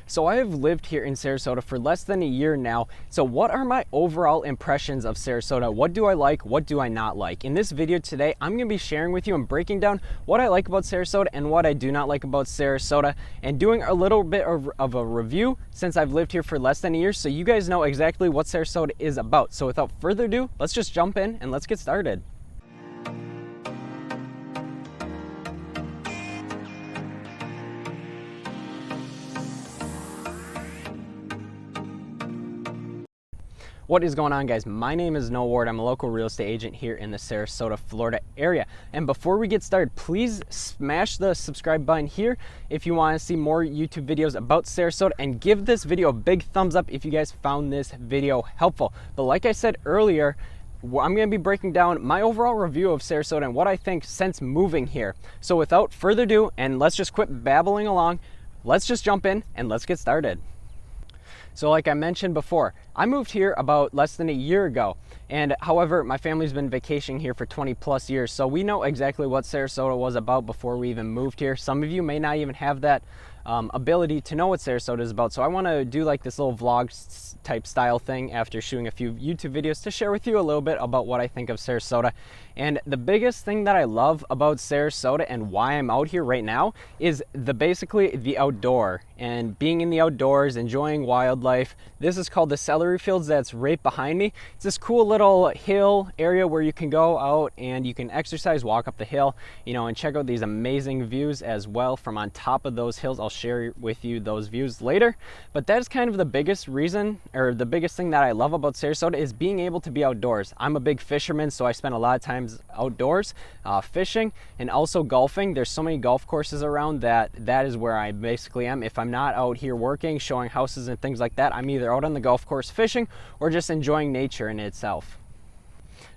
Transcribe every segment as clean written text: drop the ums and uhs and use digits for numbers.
So I have lived here in Sarasota for less than a year now. So what are my overall impressions of Sarasota? What do I like? What do I not like? In this video today, I'm going to be sharing with you and breaking down what I like about Sarasota and what I do not like about Sarasota, and doing a little bit of a review since I've lived here for less than a year, so you guys know exactly what Sarasota is about. So without further ado, let's just jump in and let's get started. What is going on, guys? My name is Noah Ward. I'm a local real estate agent here in the Sarasota, Florida area. And before we get started, please smash the subscribe button here if you want to see more YouTube videos about Sarasota, and give this video a big thumbs up if you guys found this video helpful. But like I said earlier, I'm going to be breaking down my overall review of Sarasota and what I think since moving here. So without further ado, and let's just quit babbling along, let's just jump in and let's get started. So like I mentioned before, I moved here about less than a year ago, and however, my family's been vacationing here for 20 plus years, so we know exactly what Sarasota was about before we even moved here. Some of you may not even have that ability to know what Sarasota is about, so I want to do like this little vlog type style thing after shooting a few YouTube videos to share with you a little bit about what I think of Sarasota. And the biggest thing that I love about Sarasota and why I'm out here right now is basically the outdoor and being in the outdoors, enjoying wildlife. This is called the celery fields that's right behind me. It's this cool little hill area where you can go out and you can exercise, walk up the hill, and check out these amazing views as well from on top of those hills. I'll share with you those views later, but that is kind of the biggest reason, or the biggest thing that I love about Sarasota, is being able to be outdoors. I'm a big fisherman, so I spend a lot of times outdoors fishing and also golfing. There's so many golf courses around that is where I basically am. If I'm not out here working, showing houses and things like that, I'm either out on the golf course fishing or just enjoying nature in itself.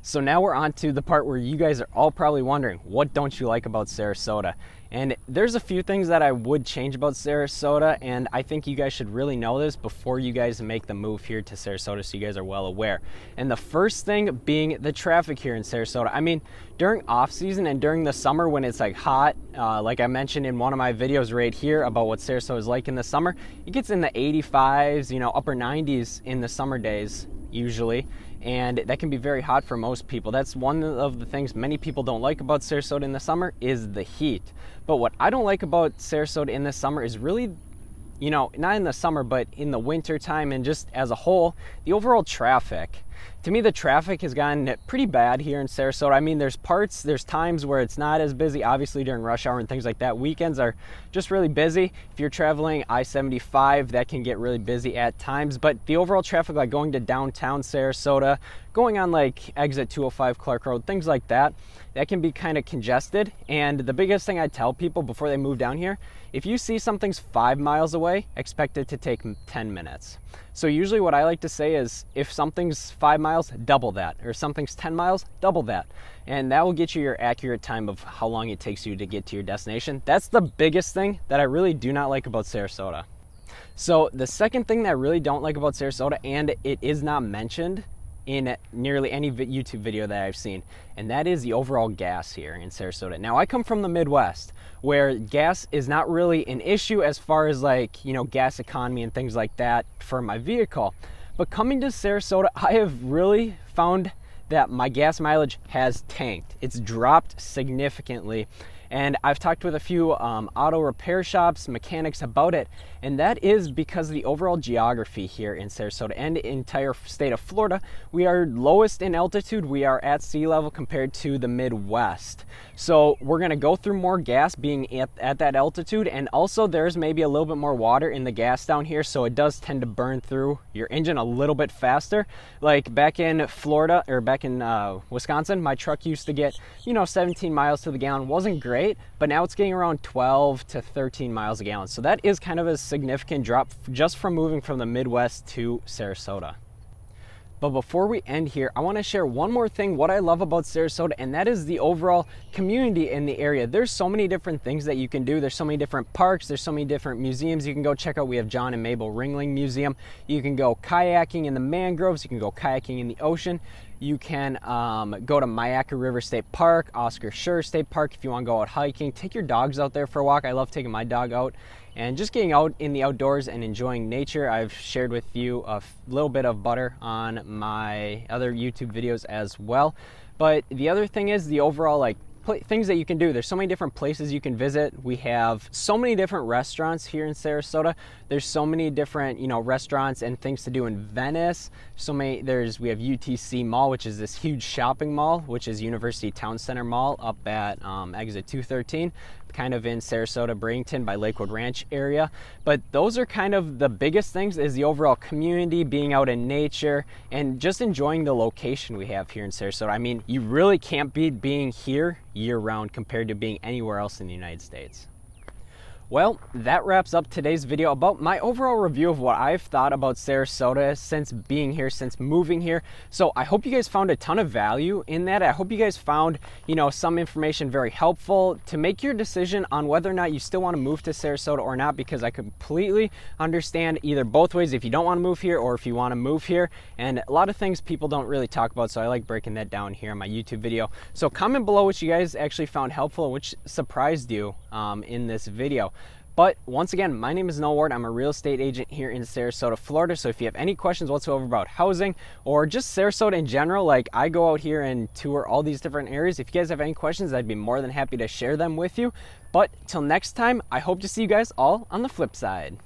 So now we're on to the part where you guys are all probably wondering, what don't you like about Sarasota? And there's a few things that I would change about Sarasota, and I think you guys should really know this before you guys make the move here to Sarasota, so you guys are well aware. And the first thing being the traffic here in Sarasota. I mean, during off season and during the summer when it's like hot, like I mentioned in one of my videos right here about what Sarasota is like in the summer, it gets in the 85s, upper 90s in the summer days usually, and that can be very hot for most people. That's one of the things many people don't like about Sarasota in the summer, is the heat. But what I don't like about Sarasota in the summer is really, not in the summer, but in the winter time and just as a whole, the overall traffic. To me, the traffic has gotten pretty bad here in Sarasota. I mean, there's times where it's not as busy, obviously during rush hour and things like that. Weekends are just really busy. If you're traveling I-75, that can get really busy at times. But the overall traffic, like going to downtown Sarasota, going on like exit 205 Clark Road, things like that, that can be kind of congested. And the biggest thing I tell people before they move down here, if you see something's 5 miles away, expect it to take 10 minutes. So usually what I like to say is, if something's 5 miles, double that, or something's 10 miles, double that. And that will get you your accurate time of how long it takes you to get to your destination. That's the biggest thing that I really do not like about Sarasota. So the second thing that I really don't like about Sarasota, and it is not mentioned in nearly any YouTube video that I've seen, and that is the overall gas here in Sarasota. Now, I come from the Midwest, where gas is not really an issue as far as gas economy and things like that for my vehicle. But coming to Sarasota, I have really found that my gas mileage has tanked. It's dropped significantly. And I've talked with a few auto repair shops, mechanics about it, and that is because of the overall geography here in Sarasota and the entire state of Florida. We are lowest in altitude. We are at sea level compared to the Midwest. So we're gonna go through more gas being at that altitude, and also there's maybe a little bit more water in the gas down here, so it does tend to burn through your engine a little bit faster. Like back in Florida, or back in Wisconsin, my truck used to get 17 miles to the gallon. Wasn't great, but now it's getting around 12 to 13 miles a gallon. So that is kind of a significant drop just from moving from the Midwest to Sarasota. But before we end here, I want to share one more thing, what I love about Sarasota, and that is the overall community in the area. There's so many different things that you can do. There's so many different parks. There's so many different museums you can go check out. We have John and Mabel Ringling Museum. You can go kayaking in the mangroves. You can go kayaking in the ocean. You can go to Myakka River State Park, Oscar Schur State Park if you want to go out hiking. Take your dogs out there for a walk. I love taking my dog out and just getting out in the outdoors and enjoying nature. I've shared with you a little bit of butter on my other YouTube videos as well. But the other thing is the overall things that you can do. There's so many different places you can visit. We have so many different restaurants here in Sarasota. There's so many different, restaurants and things to do in Venice. We have UTC Mall, which is this huge shopping mall, which is University Town Center Mall up at exit 213, kind of in Sarasota, Bradenton by Lakewood Ranch area. But those are kind of the biggest things, is the overall community, being out in nature, and just enjoying the location we have here in Sarasota. I mean, you really can't beat being here year-round compared to being anywhere else in the United States. Well, that wraps up today's video about my overall review of what I've thought about Sarasota since being here, since moving here. So I hope you guys found a ton of value in that. I hope you guys found, some information very helpful to make your decision on whether or not you still want to move to Sarasota or not, because I completely understand either both ways, if you don't want to move here or if you want to move here. And a lot of things people don't really talk about, so I like breaking that down here on my YouTube video. So comment below what you guys actually found helpful and which surprised you in this video. But once again, my name is Noah Ward. I'm a real estate agent here in Sarasota, Florida. So if you have any questions whatsoever about housing or just Sarasota in general, I go out here and tour all these different areas. If you guys have any questions, I'd be more than happy to share them with you. But till next time, I hope to see you guys all on the flip side.